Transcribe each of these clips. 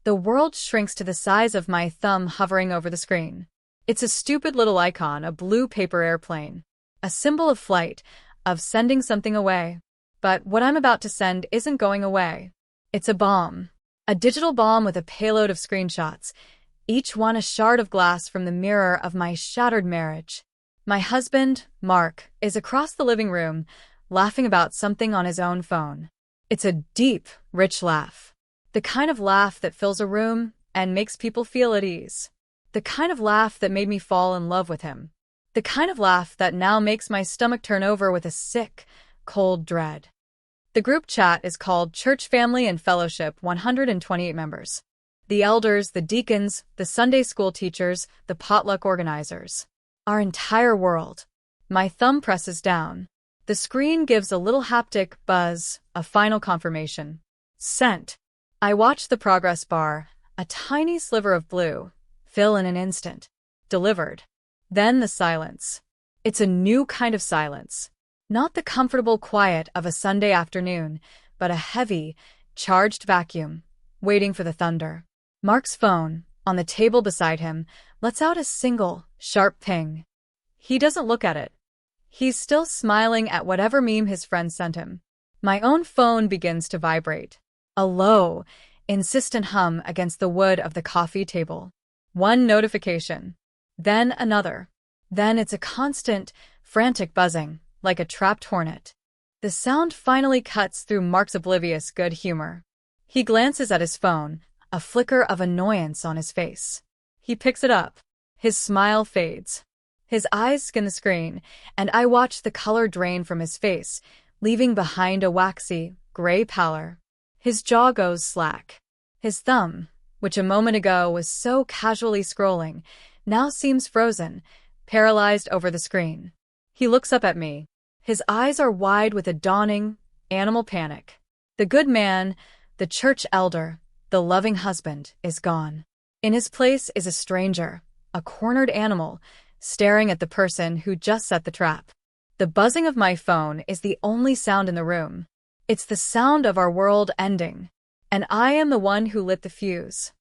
The world shrinks to the size of my thumb hovering over the screen. It's a stupid little icon, a blue paper airplane. A symbol of flight, of sending something away. But what I'm about to send isn't going away. It's a bomb. A digital bomb with a payload of screenshots, each one a shard of glass from the mirror of my shattered marriage. My husband, Mark, is across the living room, laughing about something on his own phone. It's a deep, rich laugh. The kind of laugh that fills a room and makes people feel at ease. The kind of laugh that made me fall in love with him. The kind of laugh that now makes my stomach turn over with a sick, cold dread. The group chat is called Church Family and Fellowship, 128 members. The elders, the deacons, the Sunday school teachers, the potluck organizers. Our entire world. My thumb presses down. The screen gives a little haptic buzz, a final confirmation. Sent. I watch the progress bar, a tiny sliver of blue, fill in an instant. Delivered. Then the silence. It's a new kind of silence. Not the comfortable quiet of a Sunday afternoon, but a heavy, charged vacuum, waiting for the thunder. Mark's phone, on the table beside him, lets out a single, sharp ping. He doesn't look at it. He's still smiling at whatever meme his friend sent him. My own phone begins to vibrate. A low, insistent hum against the wood of the coffee table. One notification. Then another. Then it's a constant, frantic buzzing, like a trapped hornet. The sound finally cuts through Mark's oblivious good humor. He glances at his phone, a flicker of annoyance on his face. He picks it up. His smile fades. His eyes scan the screen, and I watch the color drain from his face, leaving behind a waxy, gray pallor. His jaw goes slack. His thumb, which a moment ago was so casually scrolling, now seems frozen, paralyzed over the screen. He looks up at me. His eyes are wide with a dawning, animal panic. The good man, the church elder, the loving husband, is gone. In his place is a stranger, a cornered animal, staring at the person who just set the trap. The buzzing of my phone is the only sound in the room. It's the sound of our world ending. And I am the one who lit the fuse.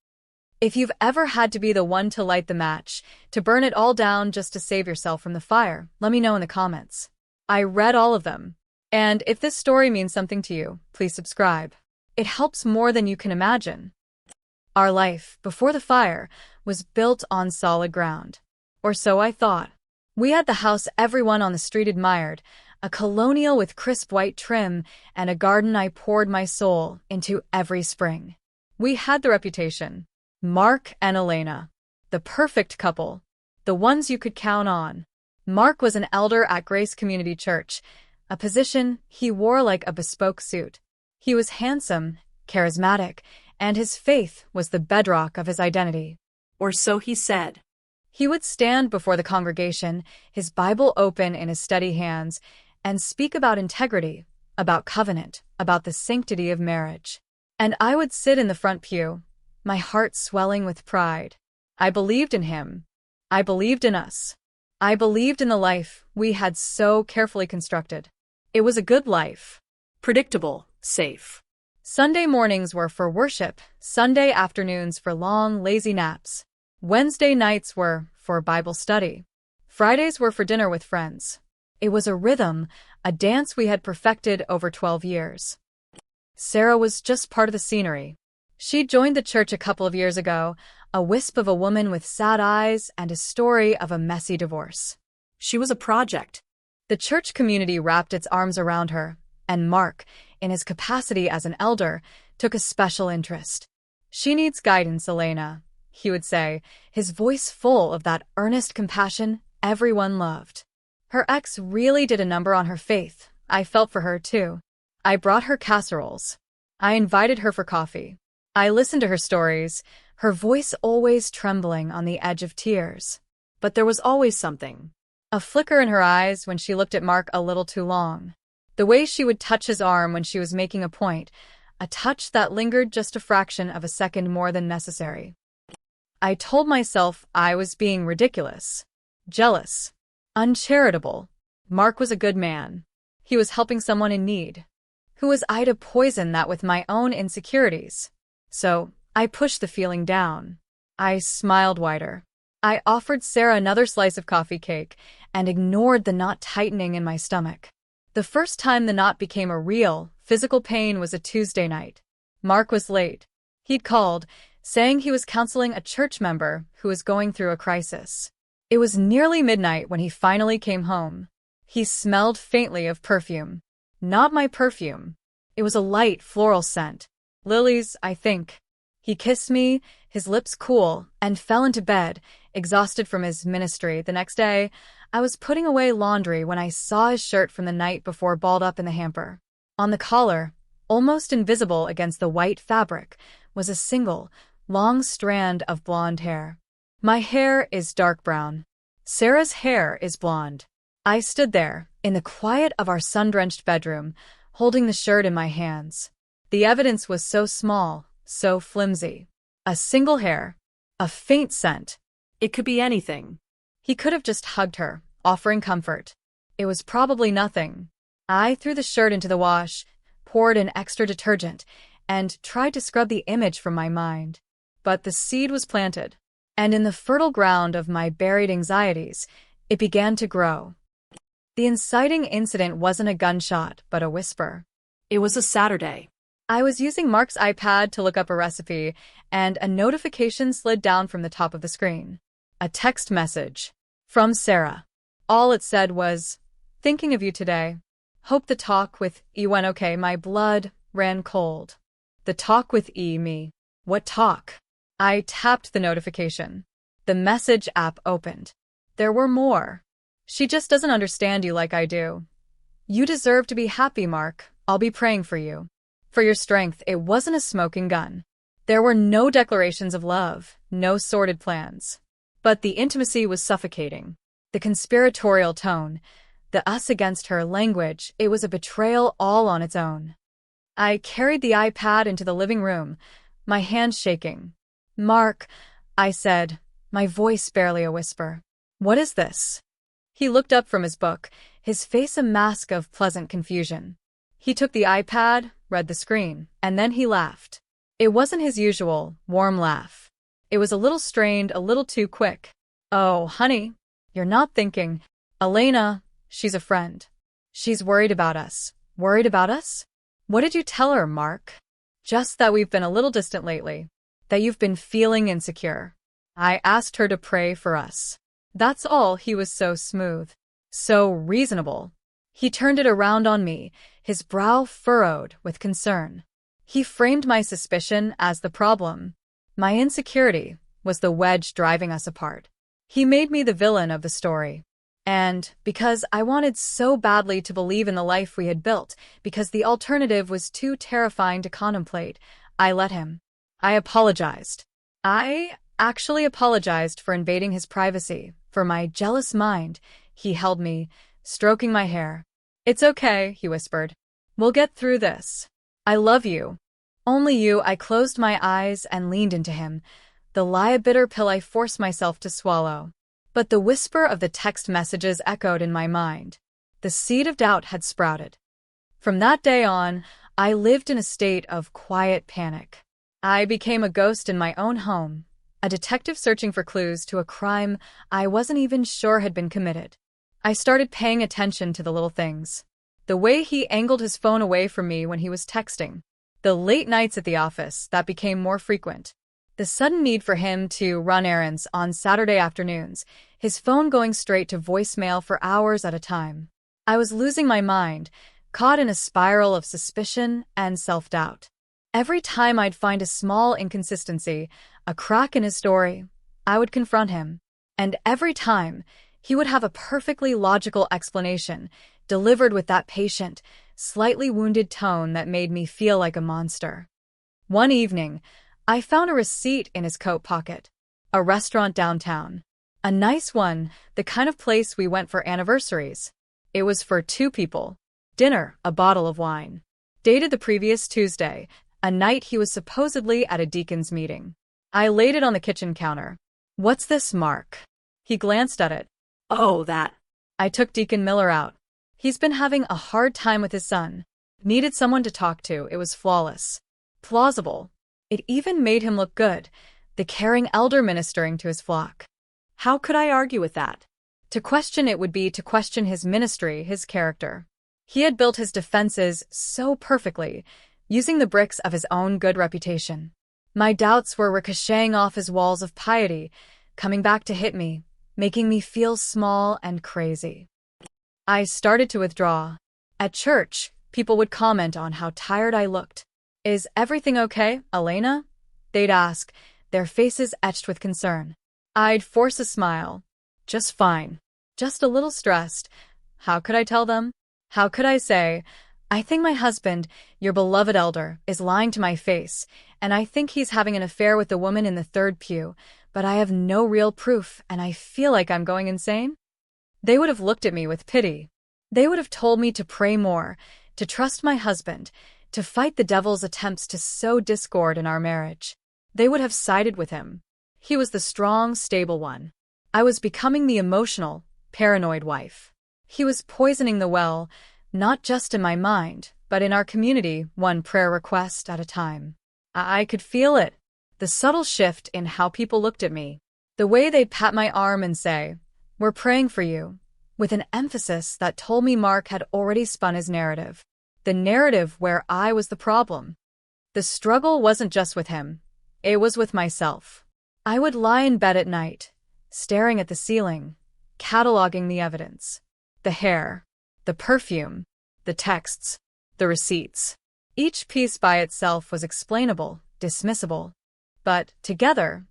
If you've ever had to be the one to light the match, to burn it all down just to save yourself from the fire, let me know in the comments. I read all of them. And if this story means something to you, please subscribe. It helps more than you can imagine. Our life, before the fire, was built on solid ground. Or so I thought. We had the house everyone on the street admired, a colonial with crisp white trim, and a garden I poured my soul into every spring. We had the reputation. Mark and Elena. The perfect couple. The ones you could count on. Mark was an elder at Grace Community Church, a position he wore like a bespoke suit. He was handsome, charismatic, and his faith was the bedrock of his identity. Or so he said. He would stand before the congregation, his Bible open in his steady hands, and speak about integrity, about covenant, about the sanctity of marriage. And I would sit in the front pew, my heart swelling with pride. I believed in him. I believed in us. I believed in the life we had so carefully constructed. It was a good life. Predictable, safe. Sunday mornings were for worship, Sunday afternoons for long, lazy naps. Wednesday nights were for Bible study. Fridays were for dinner with friends. It was a rhythm, a dance we had perfected over 12 years. Sarah was just part of the scenery. She joined the church a couple of years ago, a wisp of a woman with sad eyes and a story of a messy divorce. She was a project. The church community wrapped its arms around her, and Mark, in his capacity as an elder, took a special interest. "She needs guidance, Elena," he would say, his voice full of that earnest compassion everyone loved. Her ex really did a number on her faith. I felt for her, too. I brought her casseroles. I invited her for coffee. I listened to her stories, her voice always trembling on the edge of tears. But there was always something. A flicker in her eyes when she looked at Mark a little too long. The way she would touch his arm when she was making a point, a touch that lingered just a fraction of a second more than necessary. I told myself I was being ridiculous, jealous, uncharitable. Mark was a good man. He was helping someone in need. Who was I to poison that with my own insecurities? So, I pushed the feeling down. I smiled wider. I offered Sarah another slice of coffee cake and ignored the knot tightening in my stomach. The first time the knot became a real, physical pain was a Tuesday night. Mark was late. He'd called, saying he was counseling a church member who was going through a crisis. It was nearly midnight when he finally came home. He smelled faintly of perfume. Not my perfume. It was a light floral scent. Lilies, I think. He kissed me, his lips cool, and fell into bed, exhausted from his ministry. The next day, I was putting away laundry when I saw his shirt from the night before balled up in the hamper. On the collar, almost invisible against the white fabric, was a single, long strand of blonde hair. My hair is dark brown. Sarah's hair is blonde. I stood there, in the quiet of our sun-drenched bedroom, holding the shirt in my hands. The evidence was so small, so flimsy. A single hair. A faint scent. It could be anything. He could have just hugged her, offering comfort. It was probably nothing. I threw the shirt into the wash, poured in extra detergent, and tried to scrub the image from my mind. But the seed was planted, and in the fertile ground of my buried anxieties, it began to grow. The inciting incident wasn't a gunshot, but a whisper. It was a Saturday. I was using Mark's iPad to look up a recipe, and a notification slid down from the top of the screen. A text message. From Sarah. All it said was, "Thinking of you today. Hope the talk with E went okay." My blood ran cold. The talk with E, me. What talk? I tapped the notification. The message app opened. There were more. "She just doesn't understand you like I do. You deserve to be happy, Mark. I'll be praying for you. For your strength." It wasn't a smoking gun. There were no declarations of love, no sordid plans. But the intimacy was suffocating. The conspiratorial tone, the us against her language, it was a betrayal all on its own. I carried the iPad into the living room, my hands shaking. "Mark," I said, my voice barely a whisper. "What is this?" He looked up from his book, his face a mask of pleasant confusion. He took the iPad, read the screen, and then he laughed. It wasn't his usual, warm laugh. It was a little strained, a little too quick. "Oh, honey, you're not thinking. Elena, she's a friend. She's worried about us." "Worried about us? What did you tell her, Mark?" "Just that we've been a little distant lately. That you've been feeling insecure. I asked her to pray for us." That's all. He was so smooth. So reasonable. He turned it around on me, his brow furrowed with concern. He framed my suspicion as the problem. My insecurity was the wedge driving us apart. He made me the villain of the story. And because I wanted so badly to believe in the life we had built, because the alternative was too terrifying to contemplate, I let him. I apologized. I actually apologized for invading his privacy, for my jealous mind. He held me, stroking my hair. "It's okay," he whispered. "We'll get through this. I love you. Only you." I closed my eyes and leaned into him, the lie a bitter pill I forced myself to swallow. But the whisper of the text messages echoed in my mind. The seed of doubt had sprouted. From that day on, I lived in a state of quiet panic. I became a ghost in my own home, a detective searching for clues to a crime I wasn't even sure had been committed. I started paying attention to the little things. The way he angled his phone away from me when he was texting. The late nights at the office that became more frequent. The sudden need for him to run errands on Saturday afternoons, his phone going straight to voicemail for hours at a time. I was losing my mind, caught in a spiral of suspicion and self-doubt. Every time I'd find a small inconsistency, a crack in his story, I would confront him. And every time, he would have a perfectly logical explanation, delivered with that patient, slightly wounded tone that made me feel like a monster. One evening, I found a receipt in his coat pocket. A restaurant downtown. A nice one, the kind of place we went for anniversaries. It was for 2 people. Dinner, a bottle of wine. Dated the previous Tuesday, a night he was supposedly at a deacon's meeting. I laid it on the kitchen counter. "What's this, Mark?" He glanced at it. "Oh, that." I took Deacon Miller out. He's been having a hard time with his son. Needed someone to talk to. It was flawless. Plausible. It even made him look good, the caring elder ministering to his flock. How could I argue with that? To question it would be to question his ministry, his character. He had built his defenses so perfectly, using the bricks of his own good reputation. My doubts were ricocheting off his walls of piety, coming back to hit me, making me feel small and crazy. I started to withdraw. At church, people would comment on how tired I looked. "Is everything okay, Elena?" they'd ask, their faces etched with concern. I'd force a smile. "Just fine. Just a little stressed." How could I tell them? How could I say, "I think my husband, your beloved elder, is lying to my face, and I think he's having an affair with the woman in the third pew, but I have no real proof and I feel like I'm going insane?" They would have looked at me with pity. They would have told me to pray more, to trust my husband, to fight the devil's attempts to sow discord in our marriage. They would have sided with him. He was the strong, stable one. I was becoming the emotional, paranoid wife. He was poisoning the well, not just in my mind, but in our community, one prayer request at a time. I could feel it. The subtle shift in how people looked at me. The way they'd pat my arm and say, "We're praying for you," with an emphasis that told me Mark had already spun his narrative. The narrative where I was the problem. The struggle wasn't just with him. It was with myself. I would lie in bed at night, staring at the ceiling, cataloging the evidence. The hair, the perfume, the texts, the receipts. Each piece by itself was explainable, dismissible. But together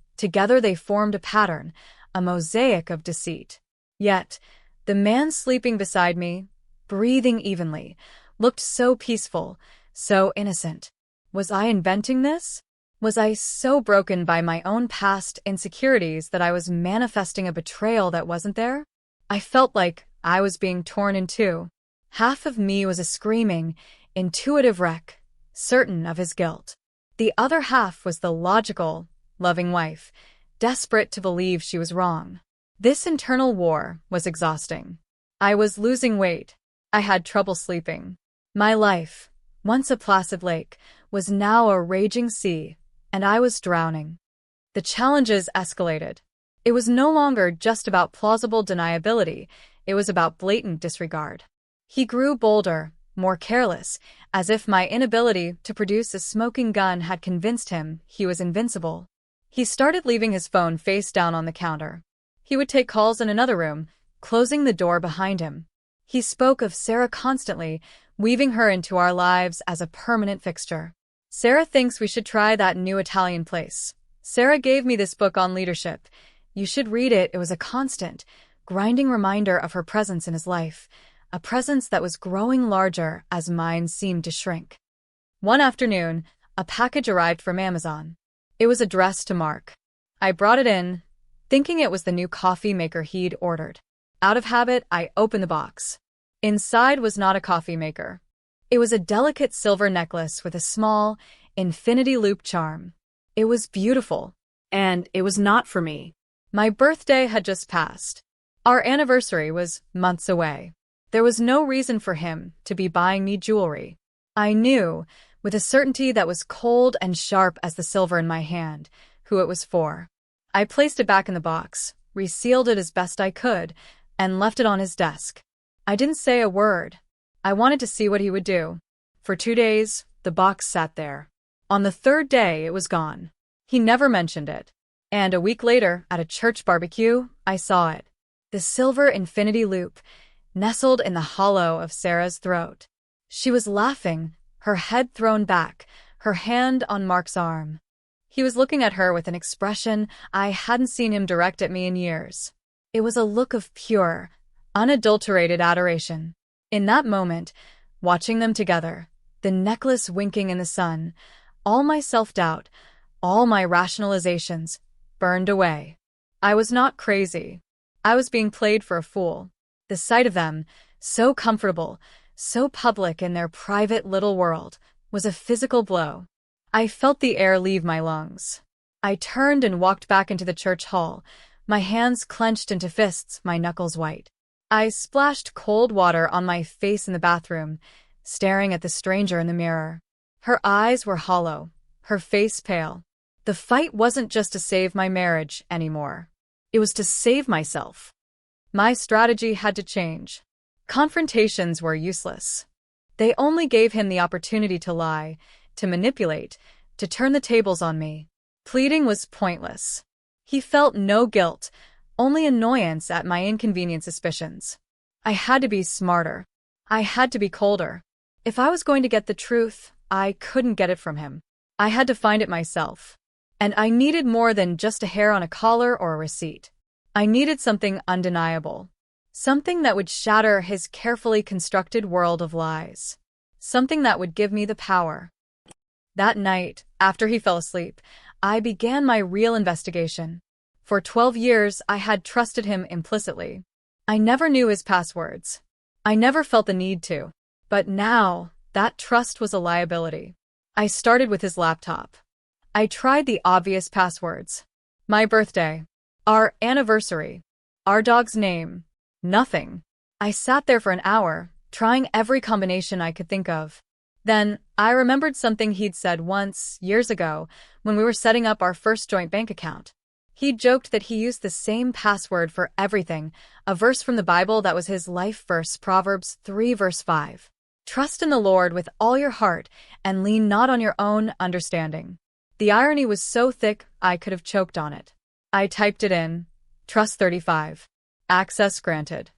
they formed a pattern, a mosaic of deceit. Yet, the man sleeping beside me, breathing evenly, looked so peaceful, so innocent. Was I inventing this? Was I so broken by my own past insecurities that I was manifesting a betrayal that wasn't there? I felt like I was being torn in two. Half of me was a screaming, intuitive wreck, certain of his guilt. The other half was the logical, loving wife, desperate to believe she was wrong. This internal war was exhausting. I was losing weight. I had trouble sleeping. My life, once a placid lake, was now a raging sea, and I was drowning. The challenges escalated. It was no longer just about plausible deniability, it was about blatant disregard. He grew bolder, more careless, as if my inability to produce a smoking gun had convinced him he was invincible. He started leaving his phone face down on the counter. He would take calls in another room, closing the door behind him. He spoke of Sarah constantly, weaving her into our lives as a permanent fixture. "Sarah thinks we should try that new Italian place. Sarah gave me this book on leadership. You should read it." It was a constant, grinding reminder of her presence in his life, a presence that was growing larger as mine seemed to shrink. One afternoon, a package arrived from Amazon. It was addressed to Mark. I brought it in, thinking it was the new coffee maker he'd ordered. Out of habit, I opened the box. Inside was not a coffee maker. It was a delicate silver necklace with a small, infinity loop charm. It was beautiful. And it was not for me. My birthday had just passed. Our anniversary was months away. There was no reason for him to be buying me jewelry. I knew, with a certainty that was cold and sharp as the silver in my hand, who it was for. I placed it back in the box, resealed it as best I could, and left it on his desk. I didn't say a word. I wanted to see what he would do. For 2 days, the box sat there. On the third day, it was gone. He never mentioned it. And a week later, at a church barbecue, I saw it. The silver infinity loop, nestled in the hollow of Sarah's throat. She was laughing, her head thrown back, her hand on Mark's arm. He was looking at her with an expression I hadn't seen him direct at me in years. It was a look of pure, unadulterated adoration. In that moment, watching them together, the necklace winking in the sun, all my self-doubt, all my rationalizations, burned away. I was not crazy. I was being played for a fool. The sight of them, so comfortable, so public in their private little world, was a physical blow. I felt the air leave my lungs. I turned and walked back into the church hall, my hands clenched into fists, my knuckles white. I splashed cold water on my face in the bathroom, staring at the stranger in the mirror. Her eyes were hollow, her face pale. The fight wasn't just to save my marriage anymore. It was to save myself. My strategy had to change. Confrontations were useless. They only gave him the opportunity to lie, to manipulate, to turn the tables on me. Pleading was pointless. He felt no guilt, only annoyance at my inconvenient suspicions. I had to be smarter. I had to be colder. If I was going to get the truth, I couldn't get it from him. I had to find it myself. And I needed more than just a hair on a collar or a receipt. I needed something undeniable. Something that would shatter his carefully constructed world of lies. Something that would give me the power. That night, after he fell asleep, I began my real investigation. For 12 years, I had trusted him implicitly. I never knew his passwords. I never felt the need to. But now, that trust was a liability. I started with his laptop. I tried the obvious passwords. My birthday. Our anniversary. Our dog's name. Nothing. I sat there for an hour, trying every combination I could think of. Then, I remembered something he'd said once, years ago, when we were setting up our first joint bank account. He joked that he used the same password for everything, a verse from the Bible that was his life verse, Proverbs 3 verse 5. Trust in the Lord with all your heart and lean not on your own understanding. The irony was so thick I could have choked on it. I typed it in. Trust 35. Access granted.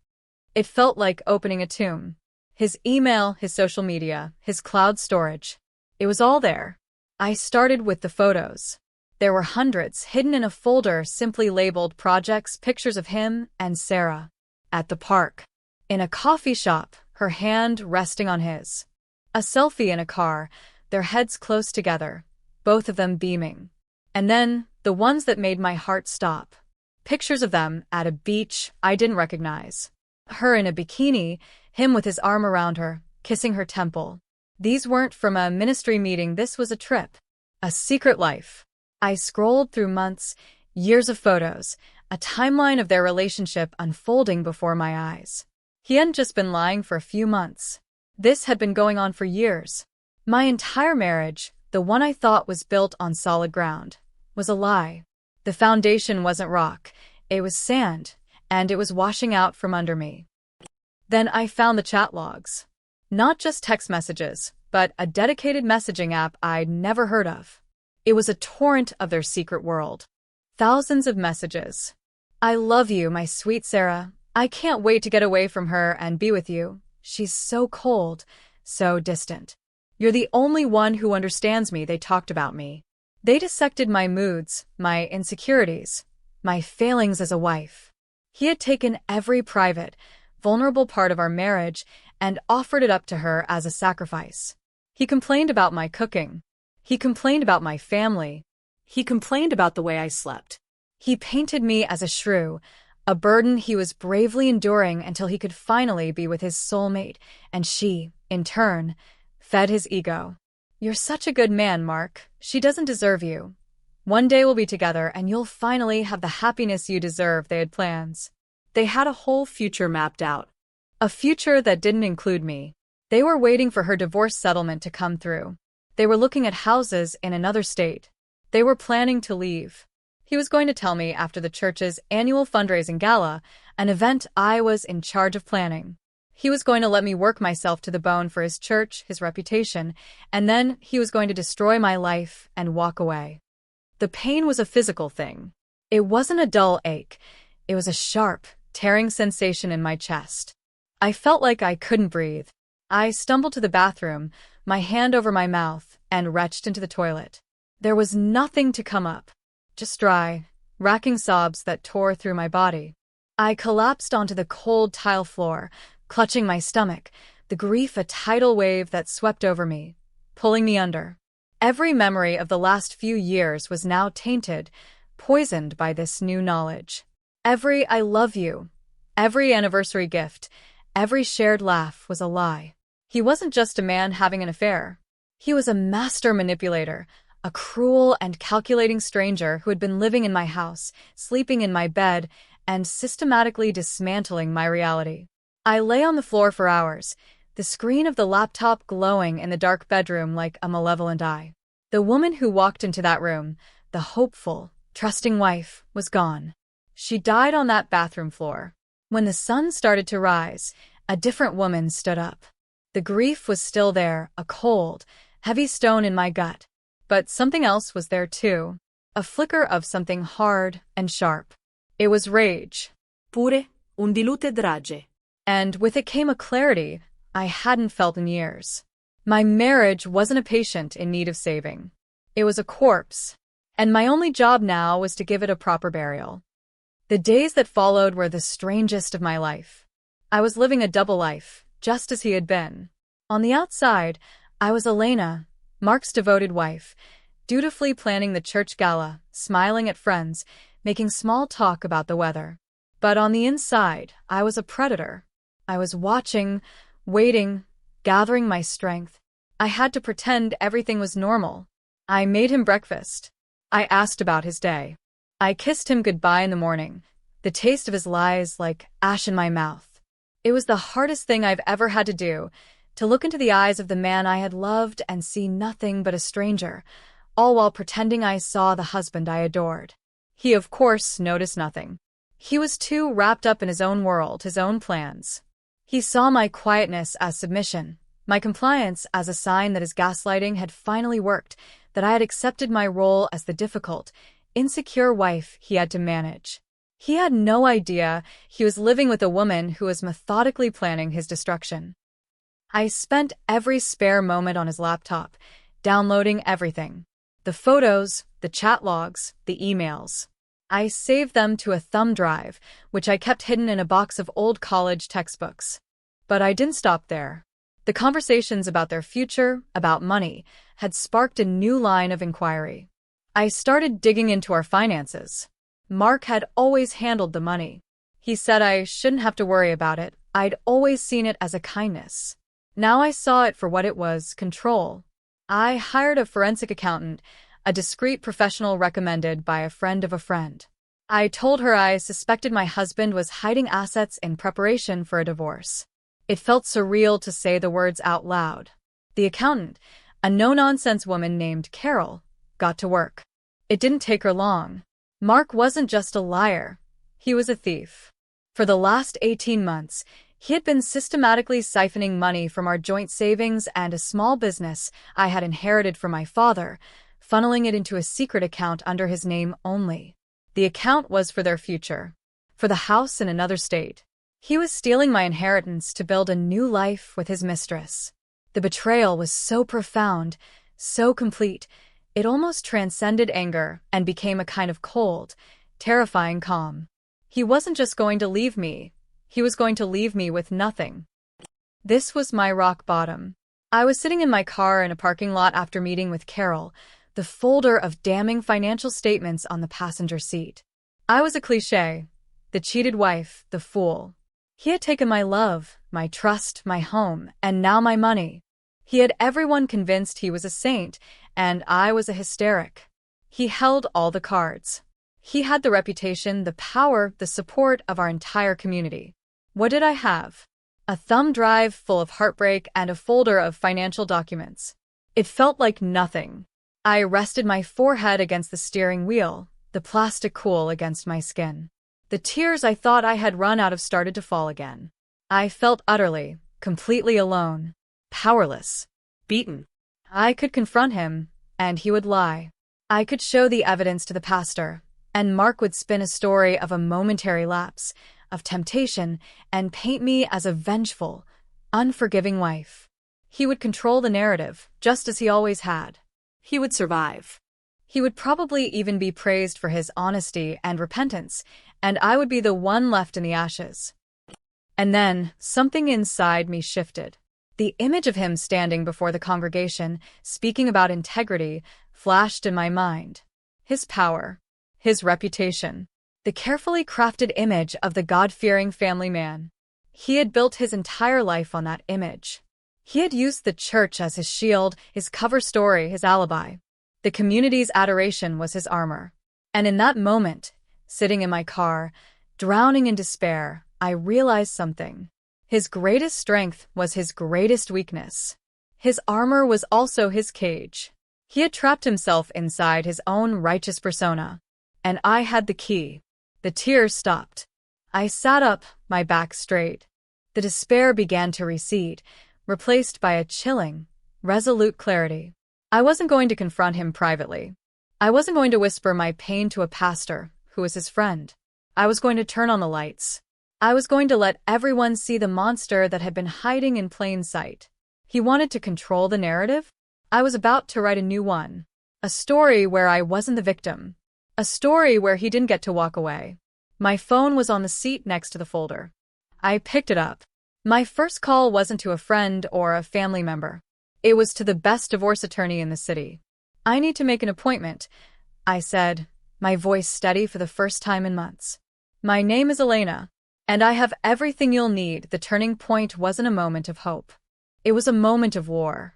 It felt like opening a tomb. His email, his social media, his cloud storage. It was all there. I started with the photos. There were hundreds hidden in a folder simply labeled projects, pictures of him and Sarah. At the park. In a coffee shop, her hand resting on his. A selfie in a car, their heads close together, both of them beaming. And then, the ones that made my heart stop. Pictures of them at a beach I didn't recognize. Her in a bikini, him with his arm around her, kissing her temple. These weren't from a ministry meeting, this was a trip. A secret life. I scrolled through months, years of photos, a timeline of their relationship unfolding before my eyes. He hadn't just been lying for a few months. This had been going on for years. My entire marriage, the one I thought was built on solid ground, was a lie. The foundation wasn't rock, it was sand, and it was washing out from under me. Then I found the chat logs. Not just text messages, but a dedicated messaging app I'd never heard of. It was a torrent of their secret world. Thousands of messages. I love you, my sweet Sarah. I can't wait to get away from her and be with you. She's so cold, so distant. You're the only one who understands me. They talked about me. They dissected my moods, my insecurities, my failings as a wife. He had taken every private, vulnerable part of our marriage and offered it up to her as a sacrifice. He complained about my cooking. He complained about my family. He complained about the way I slept. He painted me as a shrew, a burden he was bravely enduring until he could finally be with his soulmate, and she, in turn, fed his ego. You're such a good man, Mark. She doesn't deserve you. One day we'll be together and you'll finally have the happiness you deserve. They had plans. They had a whole future mapped out. A future that didn't include me. They were waiting for her divorce settlement to come through. They were looking at houses in another state. They were planning to leave. He was going to tell me after the church's annual fundraising gala, an event I was in charge of planning. He was going to let me work myself to the bone for his church, his reputation, and then he was going to destroy my life and walk away. The pain was a physical thing. It wasn't a dull ache. It was a sharp, tearing sensation in my chest. I felt like I couldn't breathe. I stumbled to the bathroom, my hand over my mouth, and retched into the toilet. There was nothing to come up. Just dry, racking sobs that tore through my body. I collapsed onto the cold tile floor, clutching my stomach, the grief a tidal wave that swept over me, pulling me under. Every memory of the last few years was now tainted, poisoned by this new knowledge. Every I love you, every anniversary gift, every shared laugh was a lie. He wasn't just a man having an affair. He was a master manipulator, a cruel and calculating stranger who had been living in my house, sleeping in my bed, and systematically dismantling my reality. I lay on the floor for hours, the screen of the laptop glowing in the dark bedroom like a malevolent eye. The woman who walked into that room, the hopeful, trusting wife, was gone. She died on that bathroom floor. When the sun started to rise, a different woman stood up. The grief was still there, a cold, heavy stone in my gut. But something else was there too. A flicker of something hard and sharp. It was rage. Pure un dilute drage. And with it came a clarity I hadn't felt in years. My marriage wasn't a patient in need of saving. It was a corpse. And my only job now was to give it a proper burial. The days that followed were the strangest of my life. I was living a double life, just as he had been. On the outside, I was Elena, Mark's devoted wife, dutifully planning the church gala, smiling at friends, making small talk about the weather. But on the inside, I was a predator. I was watching, waiting, gathering my strength. I had to pretend everything was normal. I made him breakfast. I asked about his day. I kissed him goodbye in the morning, the taste of his lies like ash in my mouth. It was the hardest thing I've ever had to do, to look into the eyes of the man I had loved and see nothing but a stranger, all while pretending I saw the husband I adored. He, of course, noticed nothing. He was too wrapped up in his own world, his own plans. He saw my quietness as submission, my compliance as a sign that his gaslighting had finally worked, that I had accepted my role as the difficult, insecure wife he had to manage. He had no idea he was living with a woman who was methodically planning his destruction. I spent every spare moment on his laptop, downloading everything. The photos, the chat logs, the emails. I saved them to a thumb drive, which I kept hidden in a box of old college textbooks. But I didn't stop there. The conversations about their future, about money, had sparked a new line of inquiry. I started digging into our finances. Mark had always handled the money. He said I shouldn't have to worry about it. I'd always seen it as a kindness. Now I saw it for what it was, control. I hired a forensic accountant, a discreet professional recommended by a friend of a friend. I told her I suspected my husband was hiding assets in preparation for a divorce. It felt surreal to say the words out loud. The accountant, a no-nonsense woman named Carol, got to work. It didn't take her long. Mark wasn't just a liar. He was a thief. For the last 18 months, he had been systematically siphoning money from our joint savings and a small business I had inherited from my father, funneling it into a secret account under his name only. The account was for their future, for the house in another state. He was stealing my inheritance to build a new life with his mistress. The betrayal was so profound, so complete, it almost transcended anger and became a kind of cold, terrifying calm. He wasn't just going to leave me. He was going to leave me with nothing. This was my rock bottom. I was sitting in my car in a parking lot after meeting with Carol, the folder of damning financial statements on the passenger seat. I was a cliché, the cheated wife, the fool. He had taken my love, my trust, my home, and now my money. He had everyone convinced he was a saint, and I was a hysteric. He held all the cards. He had the reputation, the power, the support of our entire community. What did I have? A thumb drive full of heartbreak and a folder of financial documents. It felt like nothing. I rested my forehead against the steering wheel, the plastic cool against my skin. The tears I thought I had run out of started to fall again. I felt utterly, completely alone, powerless, beaten. I could confront him, and he would lie. I could show the evidence to the pastor, and Mark would spin a story of a momentary lapse, of temptation, and paint me as a vengeful, unforgiving wife. He would control the narrative, just as he always had. He would survive. He would probably even be praised for his honesty and repentance, and I would be the one left in the ashes. And then, something inside me shifted. The image of him standing before the congregation, speaking about integrity, flashed in my mind. His power, his reputation, the carefully crafted image of the God-fearing family man. He had built his entire life on that image. He had used the church as his shield, his cover story, his alibi. The community's adoration was his armor. And in that moment, sitting in my car, drowning in despair, I realized something. His greatest strength was his greatest weakness. His armor was also his cage. He had trapped himself inside his own righteous persona. And I had the key. The tears stopped. I sat up, my back straight. The despair began to recede, replaced by a chilling, resolute clarity. I wasn't going to confront him privately. I wasn't going to whisper my pain to a pastor, who was his friend. I was going to turn on the lights. I was going to let everyone see the monster that had been hiding in plain sight. He wanted to control the narrative? I was about to write a new one. A story where I wasn't the victim. A story where he didn't get to walk away. My phone was on the seat next to the folder. I picked it up. My first call wasn't to a friend or a family member. It was to the best divorce attorney in the city. I need to make an appointment, I said, my voice steady for the first time in months. My name is Elena, and I have everything you'll need. The turning point wasn't a moment of hope. It was a moment of war.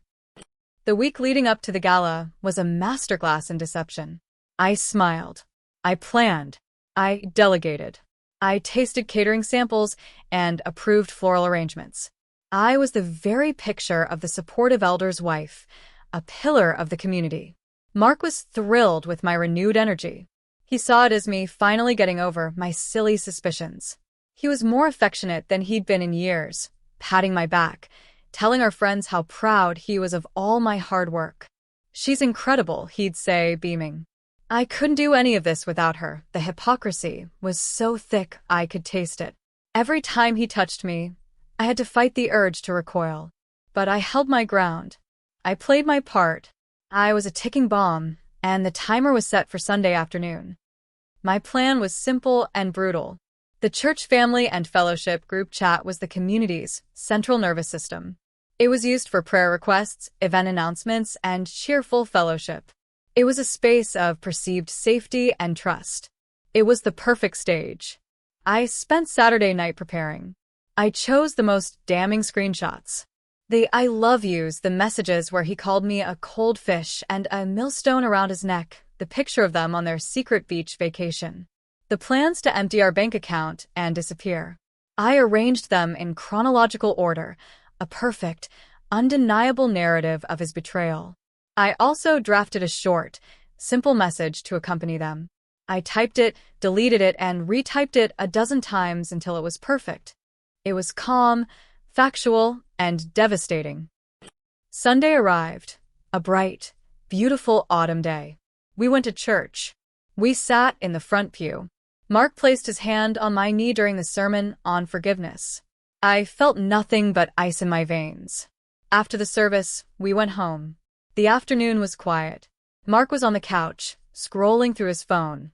The week leading up to the gala was a masterclass in deception. I smiled. I planned. I delegated. I tasted catering samples and approved floral arrangements. I was the very picture of the supportive elder's wife, a pillar of the community. Mark was thrilled with my renewed energy. He saw it as me finally getting over my silly suspicions. He was more affectionate than he'd been in years, patting my back, telling our friends how proud he was of all my hard work. She's incredible, he'd say, beaming. I couldn't do any of this without her. The hypocrisy was so thick I could taste it. Every time he touched me, I had to fight the urge to recoil. But I held my ground. I played my part. I was a ticking bomb, and the timer was set for Sunday afternoon. My plan was simple and brutal. The church family and fellowship group chat was the community's central nervous system. It was used for prayer requests, event announcements, and cheerful fellowship. It was a space of perceived safety and trust. It was the perfect stage. I spent Saturday night preparing. I chose the most damning screenshots. The I love yous, the messages where he called me a cold fish and a millstone around his neck, the picture of them on their secret beach vacation. The plans to empty our bank account and disappear. I arranged them in chronological order, a perfect, undeniable narrative of his betrayal. I also drafted a short, simple message to accompany them. I typed it, deleted it, and retyped it a dozen times until it was perfect. It was calm, factual, and devastating. Sunday arrived, a bright, beautiful autumn day. We went to church. We sat in the front pew. Mark placed his hand on my knee during the sermon on forgiveness. I felt nothing but ice in my veins. After the service, we went home. The afternoon was quiet. Mark was on the couch, scrolling through his phone,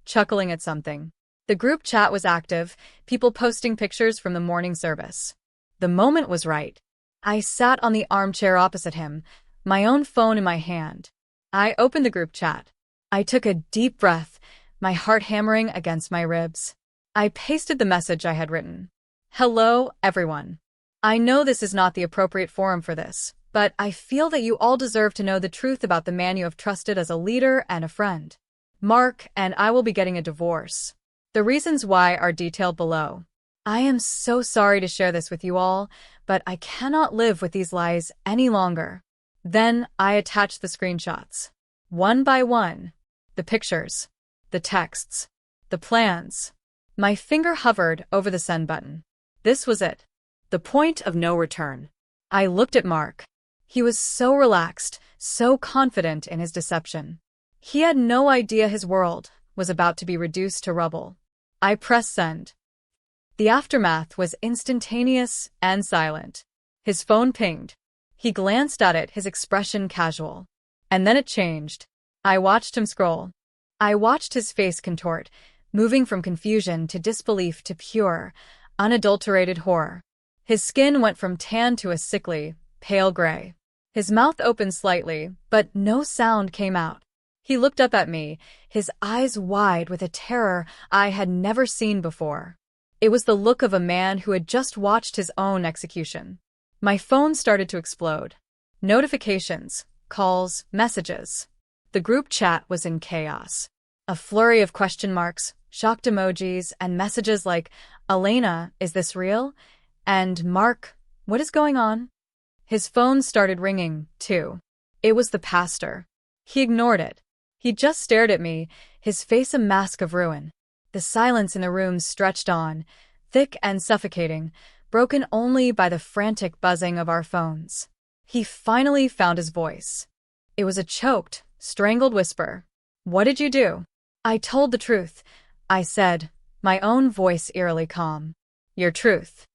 chuckling at something. The group chat was active, people posting pictures from the morning service. The moment was right. I sat on the armchair opposite him, my own phone in my hand. I opened the group chat. I took a deep breath, my heart hammering against my ribs. I pasted the message I had written. Hello, everyone. I know this is not the appropriate forum for this, but I feel that you all deserve to know the truth about the man you have trusted as a leader and a friend. Mark and I will be getting a divorce. The reasons why are detailed below. I am so sorry to share this with you all, but I cannot live with these lies any longer. Then I attached the screenshots. One by one. The pictures. The texts. The plans. My finger hovered over the send button. This was it. The point of no return. I looked at Mark. He was so relaxed, so confident in his deception. He had no idea his world was about to be reduced to rubble. I pressed send. The aftermath was instantaneous and silent. His phone pinged. He glanced at it, his expression casual. And then it changed. I watched him scroll. I watched his face contort, moving from confusion to disbelief to pure, unadulterated horror. His skin went from tan to a sickly, pale gray. His mouth opened slightly, but no sound came out. He looked up at me, his eyes wide with a terror I had never seen before. It was the look of a man who had just watched his own execution. My phone started to explode. Notifications, calls, messages. The group chat was in chaos. A flurry of question marks, shocked emojis, and messages like, Elena, is this real? And Mark, what is going on? His phone started ringing, too. It was the pastor. He ignored it. He just stared at me, his face a mask of ruin. The silence in the room stretched on, thick and suffocating, broken only by the frantic buzzing of our phones. He finally found his voice. It was a choked, strangled whisper. "What did you do?" "I told the truth," I said, my own voice eerily calm. "Your truth."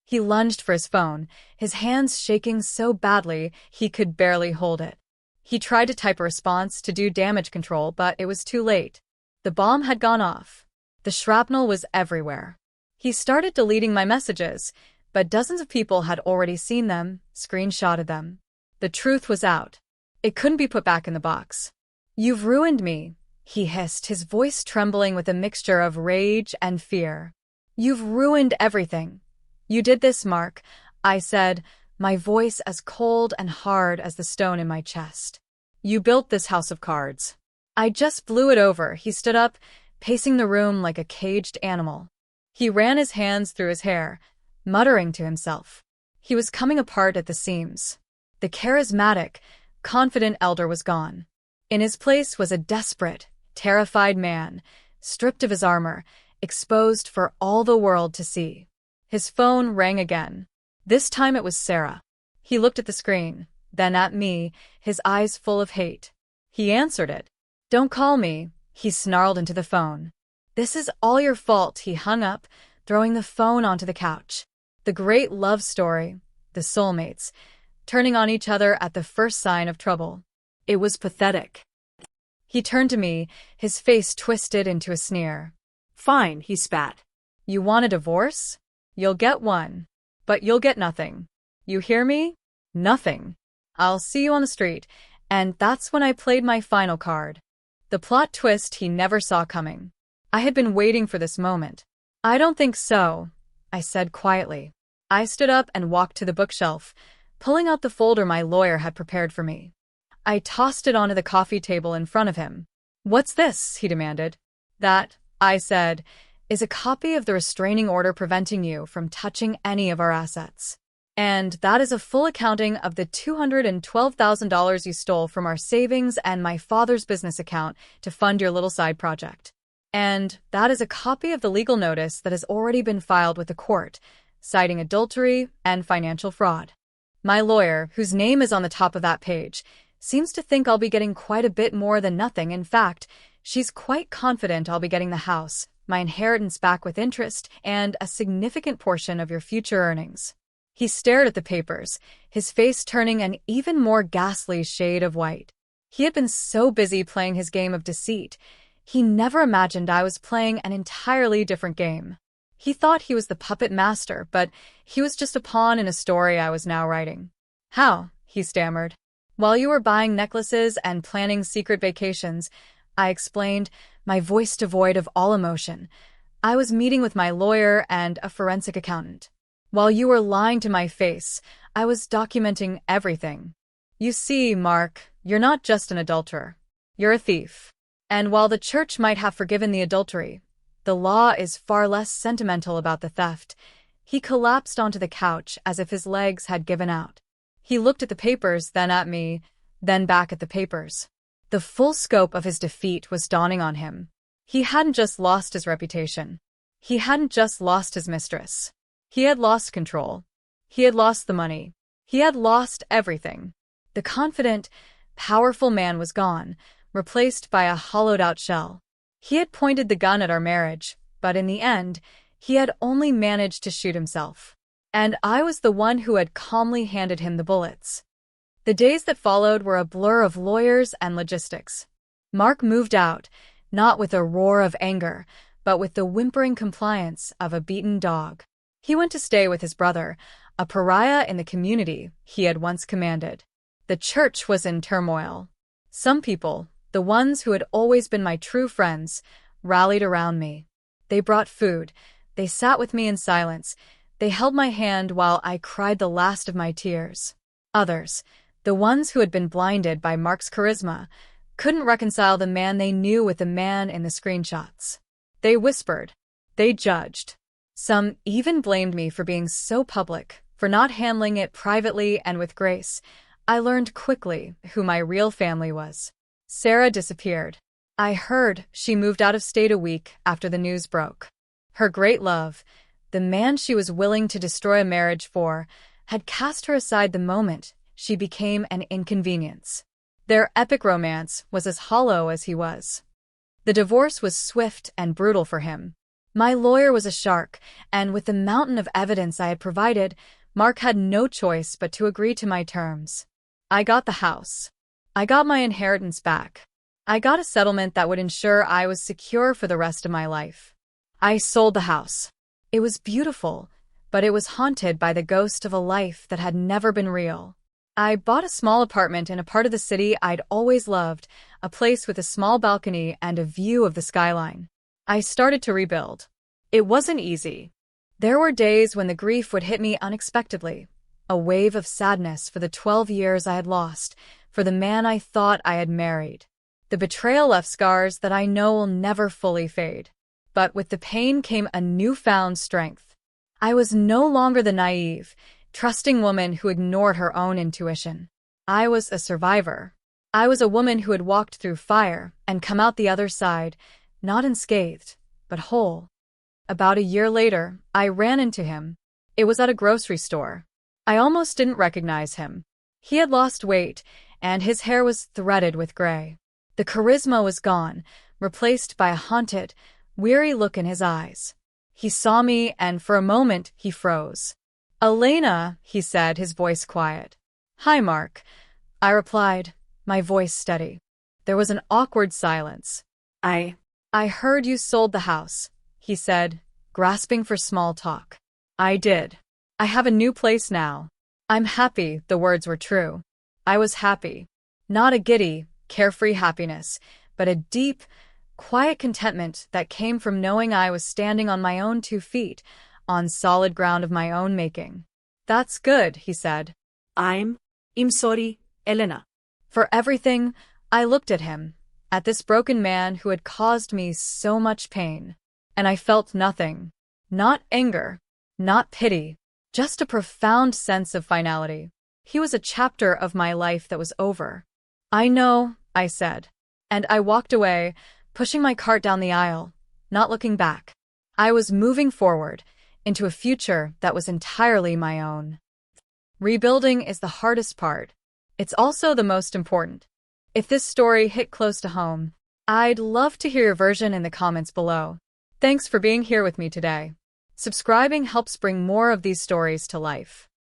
He lunged for his phone, his hands shaking so badly he could barely hold it. He tried to type a response to do damage control, but it was too late. The bomb had gone off. The shrapnel was everywhere. He started deleting my messages, but dozens of people had already seen them, screenshotted them. The truth was out. It couldn't be put back in the box. "You've ruined me," he hissed, his voice trembling with a mixture of rage and fear. "You've ruined everything." "You did this, Mark," I said, my voice as cold and hard as the stone in my chest. "You built this house of cards." "I just blew it over." He stood up, pacing the room like a caged animal. He ran his hands through his hair, muttering to himself. He was coming apart at the seams. The charismatic, confident elder was gone. In his place was a desperate, terrified man, stripped of his armor, exposed for all the world to see. His phone rang again. This time it was Sarah. He looked at the screen, then at me, his eyes full of hate. He answered it. "Don't call me," he snarled into the phone. "This is all your fault." He hung up, throwing the phone onto the couch. The great love story, the soulmates, turning on each other at the first sign of trouble. It was pathetic. He turned to me, his face twisted into a sneer. "Fine," he spat. "You want a divorce? You'll get one. But you'll get nothing. You hear me? Nothing. I'll see you on the street." And that's when I played my final card. The plot twist he never saw coming. I had been waiting for this moment. "I don't think so," I said quietly. I stood up and walked to the bookshelf, pulling out the folder my lawyer had prepared for me. I tossed it onto the coffee table in front of him. "What's this?" he demanded. "That," I said, "is a copy of the restraining order preventing you from touching any of our assets. And that is a full accounting of the $212,000 you stole from our savings and my father's business account to fund your little side project. And that is a copy of the legal notice that has already been filed with the court, citing adultery and financial fraud." My lawyer, whose name is on the top of that page, seems to think I'll be getting quite a bit more than nothing. In fact, she's quite confident I'll be getting the house, my inheritance back with interest, and a significant portion of your future earnings. He stared at the papers, his face turning an even more ghastly shade of white. He had been so busy playing his game of deceit, he never imagined I was playing an entirely different game. He thought he was the puppet master, but he was just a pawn in a story I was now writing. "How?" he stammered. "While you were buying necklaces and planning secret vacations," I explained, my voice devoid of all emotion, "I was meeting with my lawyer and a forensic accountant. While you were lying to my face, I was documenting everything. You see, Mark, you're not just an adulterer. You're a thief. And while the church might have forgiven the adultery, the law is far less sentimental about the theft." He collapsed onto the couch as if his legs had given out. He looked at the papers, then at me, then back at the papers. The full scope of his defeat was dawning on him. He hadn't just lost his reputation. He hadn't just lost his mistress. He had lost control. He had lost the money. He had lost everything. The confident, powerful man was gone, replaced by a hollowed-out shell. He had pointed the gun at our marriage, but in the end, he had only managed to shoot himself. And I was the one who had calmly handed him the bullets. The days that followed were a blur of lawyers and logistics. Mark moved out, not with a roar of anger, but with the whimpering compliance of a beaten dog. He went to stay with his brother, a pariah in the community he had once commanded. The church was in turmoil. Some people, the ones who had always been my true friends, rallied around me. They brought food. They sat with me in silence. They held my hand while I cried the last of my tears. Others, the ones who had been blinded by Mark's charisma, couldn't reconcile the man they knew with the man in the screenshots. They whispered. They judged. Some even blamed me for being so public, for not handling it privately and with grace. I learned quickly who my real family was. Sarah disappeared. I heard she moved out of state a week after the news broke. Her great love, the man she was willing to destroy a marriage for, had cast her aside the moment she became an inconvenience. Their epic romance was as hollow as he was. The divorce was swift and brutal for him. My lawyer was a shark, and with the mountain of evidence I had provided, Mark had no choice but to agree to my terms. I got the house. I got my inheritance back. I got a settlement that would ensure I was secure for the rest of my life. I sold the house. It was beautiful, but it was haunted by the ghost of a life that had never been real. I bought a small apartment in a part of the city I'd always loved, a place with a small balcony and a view of the skyline. I started to rebuild. It wasn't easy. There were days when the grief would hit me unexpectedly, a wave of sadness for the 12 years I had lost, for the man I thought I had married. The betrayal left scars that I know will never fully fade. But with the pain came a newfound strength. I was no longer the naive, trusting woman who ignored her own intuition. I was a survivor. I was a woman who had walked through fire and come out the other side, not unscathed, but whole. About a year later, I ran into him. It was at a grocery store. I almost didn't recognize him. He had lost weight, and his hair was threaded with gray. The charisma was gone, replaced by a haunted, weary look in his eyes. He saw me, and for a moment he froze. "Elena," he said, his voice quiet. "Hi, Mark," I replied, my voice steady. There was an awkward silence. I heard you sold the house," he said, grasping for small talk. I did. I have a new place now. I'm happy, the words were true. I was happy. Not a giddy, carefree happiness, but a deep, quiet contentment that came from knowing I was standing on my own 2 feet, on solid ground of my own making. "That's good," he said. I'm sorry, Elena. For everything, I looked at him, at this broken man who had caused me so much pain. And I felt nothing. Not anger, not pity, just a profound sense of finality. He was a chapter of my life that was over. "I know," I said. And I walked away, pushing my cart down the aisle, not looking back. I was moving forward, into a future that was entirely my own. Rebuilding is the hardest part. It's also the most important. If this story hit close to home, I'd love to hear your version in the comments below. Thanks for being here with me today. Subscribing helps bring more of these stories to life.